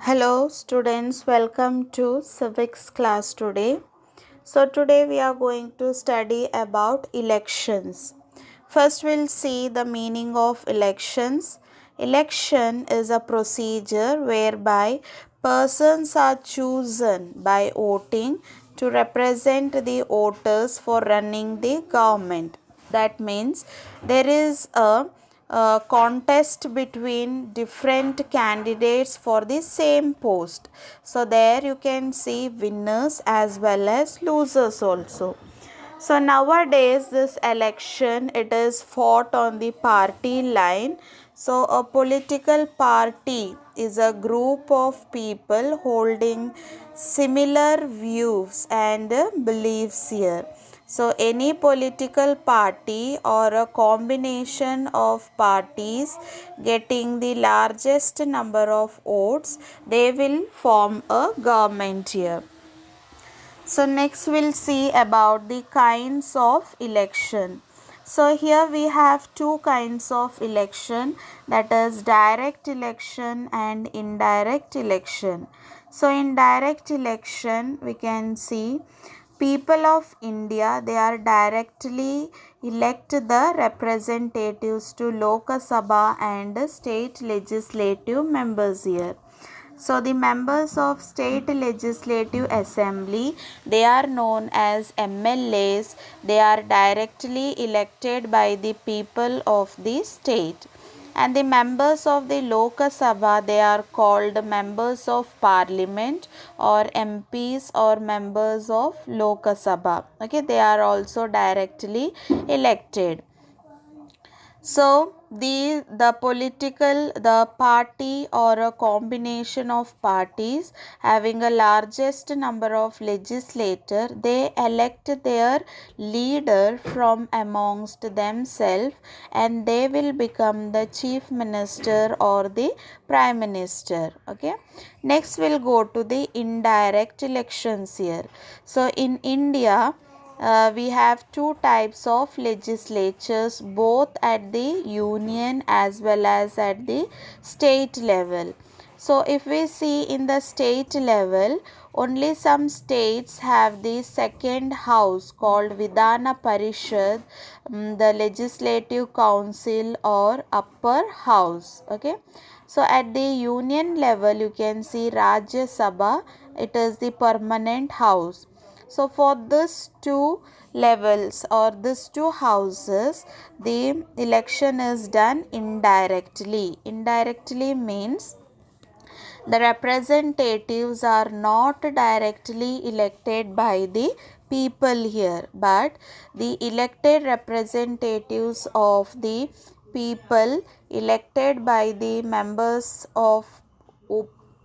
Hello students, welcome to civics class today. So today we are going to study about elections. First we'll see the meaning of elections. Election is a procedure whereby persons are chosen by voting to represent the voters for running the government. That means there is a contest between different candidates for the same post. So there you can see winners as well as losers also. So nowadays this election it is fought on the party line. So a political party is a group of people holding similar views and beliefs here. So any political party or a combination of parties getting the largest number of votes, they will form a government here. So next we'll see about the kinds of election. So here we have two kinds of election, that is direct election and indirect election. So in direct election we can see people of India, they are directly elect the representatives to Lok Sabha and state legislative members here. So the members of state legislative assembly, they are known as MLAs. They are directly elected by the people of the state. And the members of the Lok Sabha, they are called members of parliament or MPs or members of Lok Sabha. Okay, they are also directly elected. So the party or a combination of parties having a largest number of legislator, they elect their leader from amongst themselves and they will become the chief minister or the prime minister. Okay. Next we'll go to the indirect elections here. So in India, we have two types of legislatures, both at the union as well as at the state level. So if we see in the state level, only some states have the second house called Vidhana Parishad, the legislative council or upper house. Okay. So at the union level you can see Rajya Sabha, it is the permanent house. So for these two levels or these two houses, the election is done indirectly. Indirectly means the representatives are not directly elected by the people here, but the elected representatives of the people elected by the members of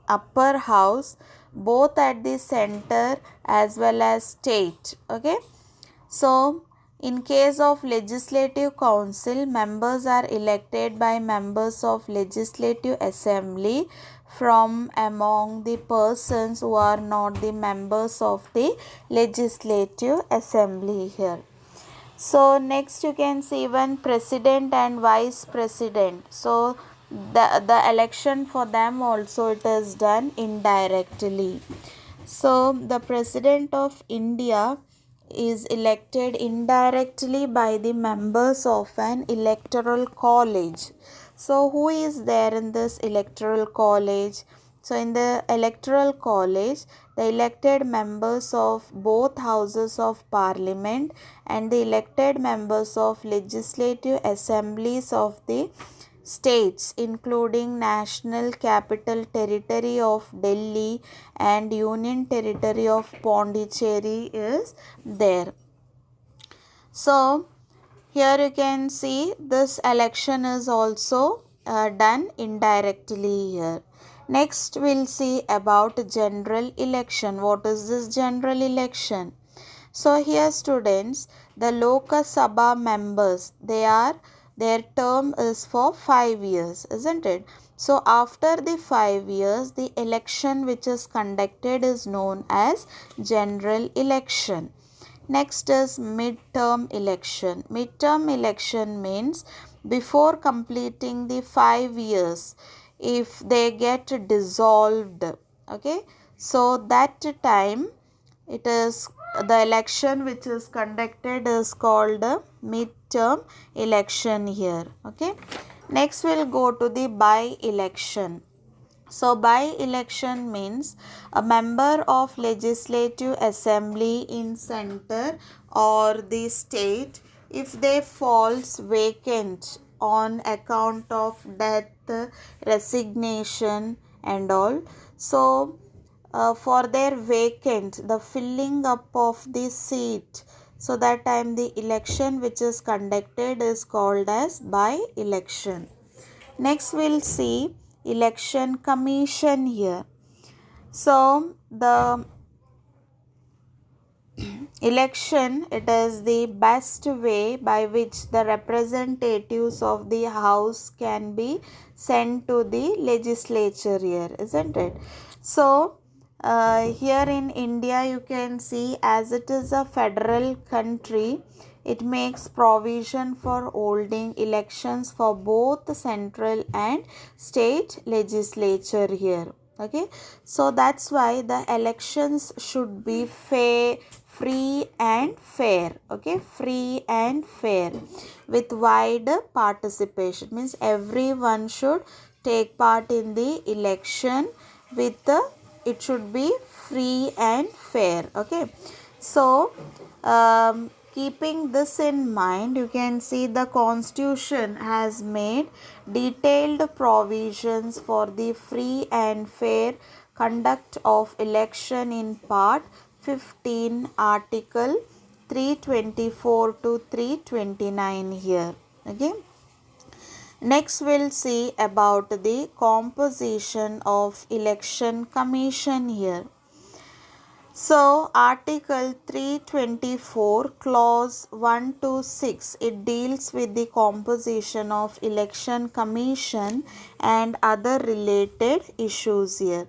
upper house, both at the center as well as state. Okay. So in case of legislative council, members are elected by members of legislative assembly from among the persons who are not the members of the legislative assembly here. So next you can see even president and vice president. So the election for them also it is done indirectly. So the president of India is elected indirectly by the members of an electoral college. So who is there in this electoral college? So in the electoral college, the elected members of both houses of parliament and the elected members of legislative assemblies of the states including National Capital Territory of Delhi and Union Territory of Pondicherry is there. So here you can see this election is also done indirectly here. Next we'll see about general election. What is this general election? So here students, the Lok Sabha members, their term is for 5 years, isn't it? So after the 5 years, the election which is conducted is known as general election. Next is midterm election. Midterm election means before completing the 5 years, if they get dissolved. Okay, so that time it is the election which is conducted is called a midterm election here. Okay, next we'll go to the by election. So by election means a member of legislative assembly in center or the state, if they falls vacant on account of death, resignation and all. So for their vacant, the filling up of the seat, so that time the election which is conducted is called as by election. Next we'll see election commission here. So the election, it is the best way by which the representatives of the house can be sent to the legislature here, isn't it? So here in India you can see, as it is a federal country, it makes provision for holding elections for both central and state legislature here. Okay, so that's why the elections should be fair, free and fair. Okay, free and fair with wide participation, means everyone should take part in the election with it should be free and fair. Okay, so keeping this in mind, you can see the constitution has made detailed provisions for the free and fair conduct of election in part 15, article 324 to 329 here. Okay, next we'll see about the composition of election commission here. So, Article 324, Clause 1 to 6, it deals with the composition of election commission and other related issues here.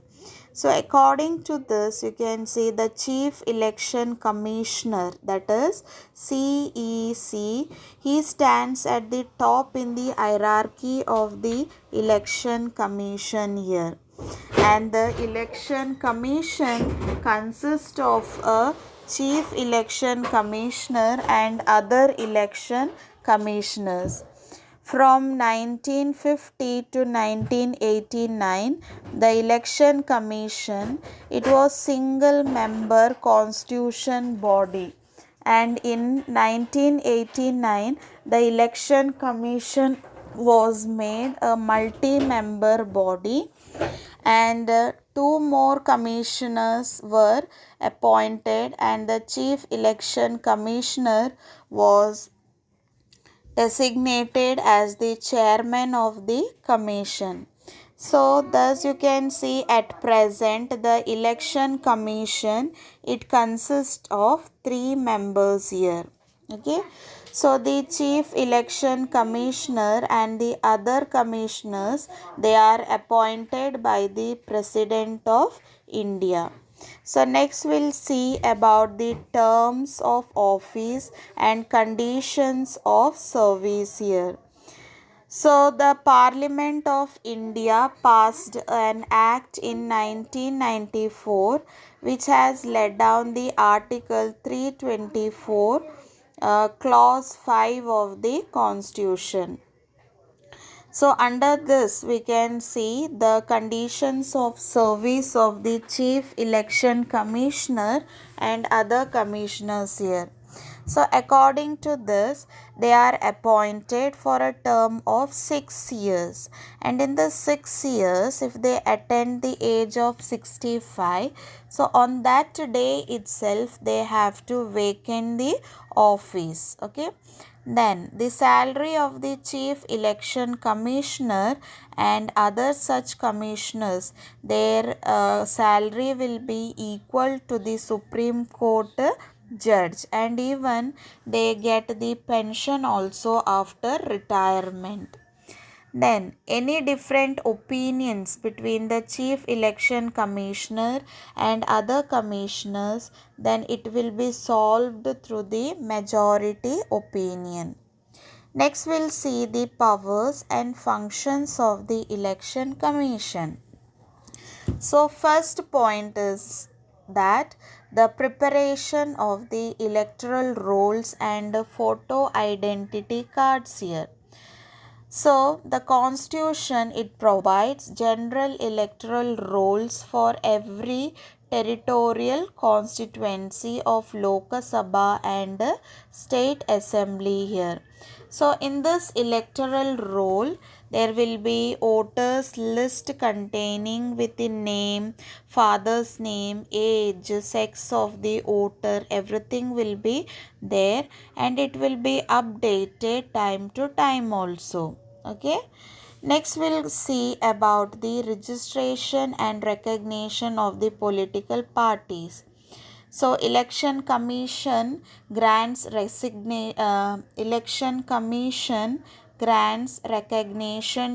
So, according to this, you can see the Chief Election Commissioner, that is CEC, he stands at the top in the hierarchy of the Election Commission here. And the election commission consists of a chief election commissioner and other election commissioners. From 1950 to 1989, the election commission, it was single member constitution body, and in 1989 the election commission was made a multi-member body, and two more commissioners were appointed, and the chief election commissioner was designated as the chairman of the commission. So thus you can see at present the election commission, it consists of 3 members here. Okay, so the chief election commissioner and the other commissioners, they are appointed by the President of India. So next we'll see about the terms of office and conditions of service here. So the Parliament of India passed an act in 1994 which has laid down the Article 324, Clause 5 of the Constitution. So under this we can see the conditions of service of the Chief Election Commissioner and other commissioners here. So according to this, they are appointed for a term of 6 years, and in the 6 years, if they attain the age of 65, so on that day itself they have to vacate the office. Okay, then the salary of the Chief Election Commissioner and other such commissioners, their salary will be equal to the Supreme Court judge, and even they get the pension also after retirement. Then any different opinions between the Chief Election Commissioner and other commissioners, then it will be solved through the majority opinion. Next we'll see the powers and functions of the Election Commission. So first point is that the preparation of the electoral rolls and photo identity cards here. So the constitution, it provides general electoral rolls for every territorial constituency of Lok Sabha and state assembly here. So in this electoral roll, there will be voters list containing with the name, father's name, age, sex of the voter, everything will be there, and it will be updated time to time also. Okay. Next we'll see about the registration and recognition of the political parties. So election commission grants recognition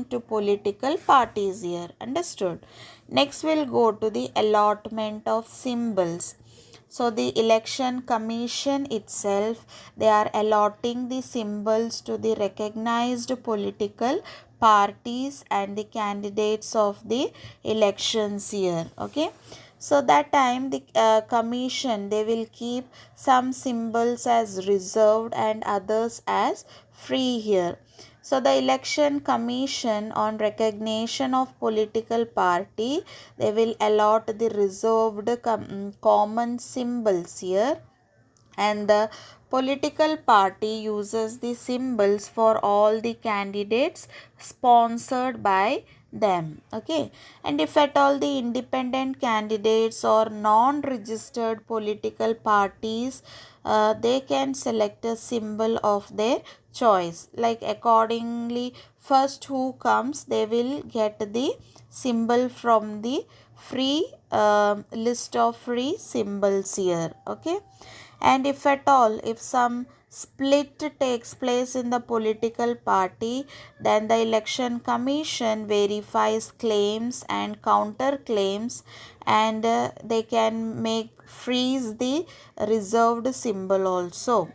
to political parties here. Understood? Next we'll go to the allotment of symbols. So the election commission itself, they are allotting the symbols to the recognized political parties and the candidates of the elections here. Okay. So that time the commission, they will keep some symbols as reserved and others as free here. So the election commission on recognition of political party, they will allot the reserved common symbols here, and the political party uses the symbols for all the candidates sponsored by them. Okay. And if at all the independent candidates or non-registered political parties, they can select a symbol of their choice. Like accordingly, first who comes, they will get the symbol from the free list of free symbols here. Okay. And if at all, if some split takes place in the political party, then the election commission verifies claims and counter claims, and they can make freeze the reserved symbol also.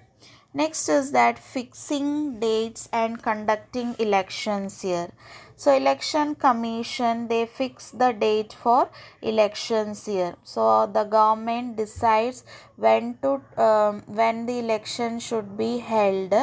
Next is that fixing dates and conducting elections here. So election commission, they fix the date for elections here. So the government decides when the election should be held.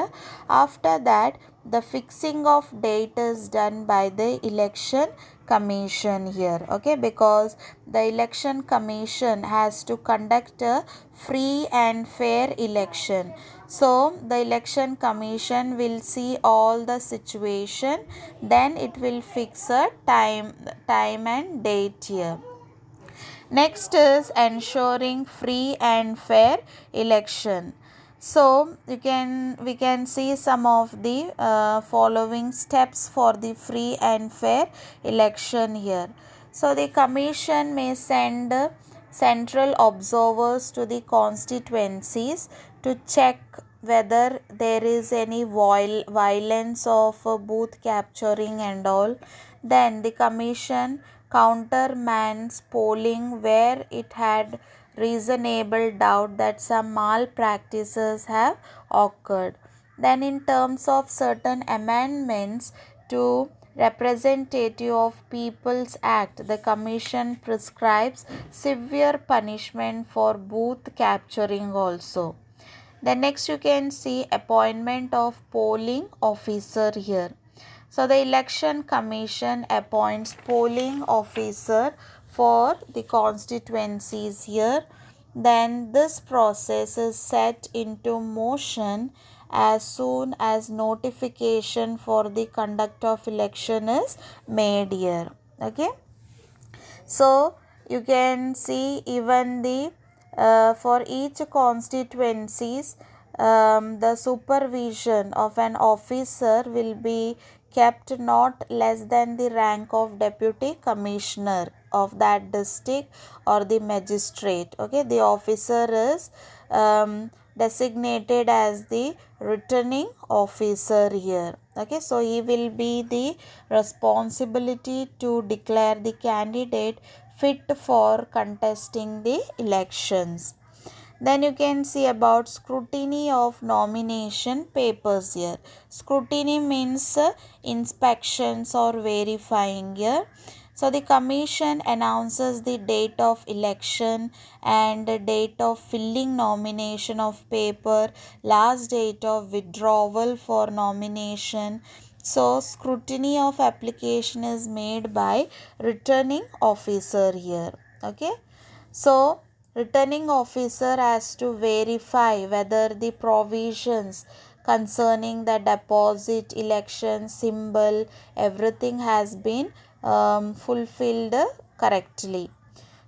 After that, the fixing of date is done by the election commission here. Okay, because the election commission has to conduct a free and fair election. So the election commission will see all the situation, then it will fix a time and date here. Next is ensuring free and fair election. So we can see some of the following steps for the free and fair election here. So the commission may send central observers to the constituencies to check whether there is any violence of booth capturing and all. Then the commission countermands polling where it had reasonable doubt that some malpractices have occurred. Then in terms of certain amendments to Representative of People's Act, the commission prescribes severe punishment for booth capturing also. Then next you can see appointment of polling officer here. So the election commission appoints polling officer for the constituencies here. Then this process is set into motion as soon as notification for the conduct of election is made here. Okay. So you can see even the for each constituencies, the supervision of an officer will be kept not less than the rank of deputy commissioner of that district or the magistrate. Okay, the officer is designated as the returning officer here. Okay, so he will be the responsibility to declare the candidate fit for contesting the elections. Then you can see about scrutiny of nomination papers here. Scrutiny means inspections or verifying here. So the commission announces the date of election and the date of filling nomination of paper, last date of withdrawal for nomination. So scrutiny of application is made by returning officer here. Okay. So returning officer has to verify whether the provisions concerning the deposit, election, symbol, everything has been fulfilled correctly.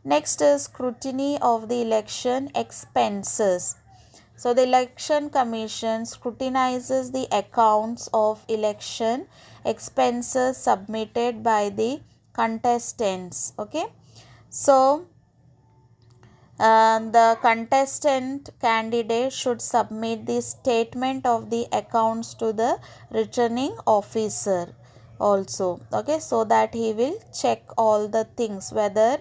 Next is scrutiny of the election expenses. So the election commission scrutinizes the accounts of election expenses submitted by the contestants. Okay. So the contestant candidate should submit the statement of the accounts to the returning officer also, okay, so that he will check all the things whether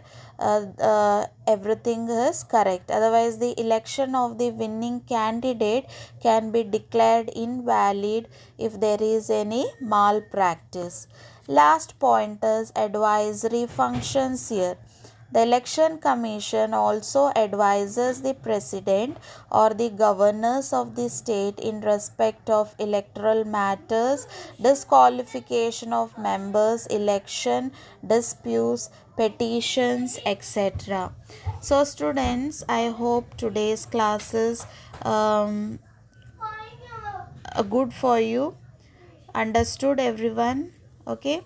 everything is correct. Otherwise the election of the winning candidate can be declared invalid if there is any malpractice. Last point is advisory functions here. The Election Commission also advises the President or the governors of the state in respect of electoral matters, disqualification of members, election disputes, petitions, etc. So, students, I hope today's classes good for you. Understood, everyone? Okay.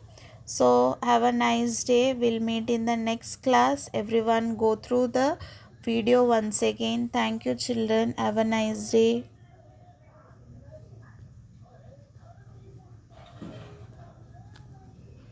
So, have a nice day. We'll meet in the next class. Everyone, go through the video once again. Thank you, children. Have a nice day.